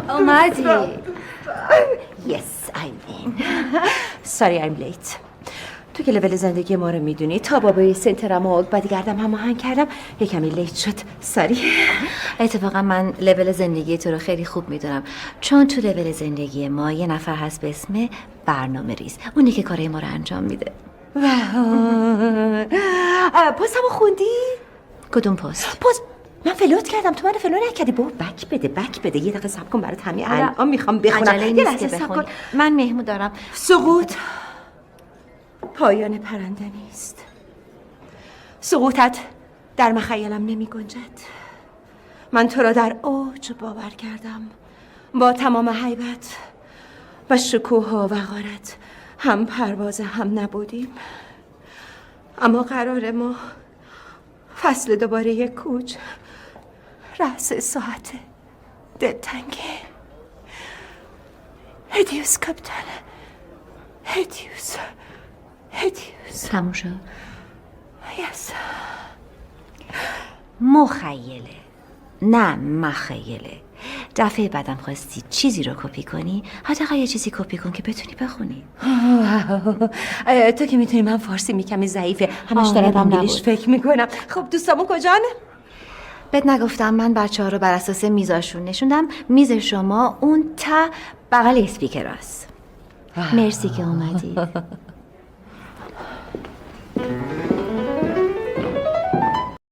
اومدی. Yes, I'm in. Sorry I'm late. تو که لول زندگی ما رو میدونی، تا بابای سنترم و بادیگردم هماهنگ کردم یه کمی لیت شد. ساری. اتفاقا من لول زندگی تو رو خیلی خوب میدونم، چون تو لول زندگی ما یه نفر هست به اسم برنامه ریز، اونی که کارهای ما رو انجام میده. پستمو خوندی؟ کدوم پست؟ من فلوت کردم، تو من فلو نکردی. بابا بک بده یه دقیقه صبر کن، برات همین الان میخوام بخونم. عجله نیست که بخونی، من مهمون دارم. سقوط پایان پرنده نیست. سقوطت در مخیلم نمی گنجد. من تو را در اوج باور کردم، با تمام هیبت و شکوه و وقارت هم پرواز هم نبودیم. اما قرار ما فصل دوباره یک کوچ، رأس ساعت دلتنگه. هدیوس کاپیتان، هدیوس. تموم شد؟ یس. مخیله نه مخیله. دفعه بعدم خواستی چیزی رو کپی کنی، حداقل یه چیزی کپی کن که بتونی بخونی. تو که میتونی، من فارسی میکمی ضعیفه، همش دارم انگلیش فکر میکنم. خب دوستامون کجان؟ بهت نگفتم من بچه ها رو بر اساس میزاشون نشوندم. میز شما اون تا بغل اسپیکر هست. مرسی که اومدی.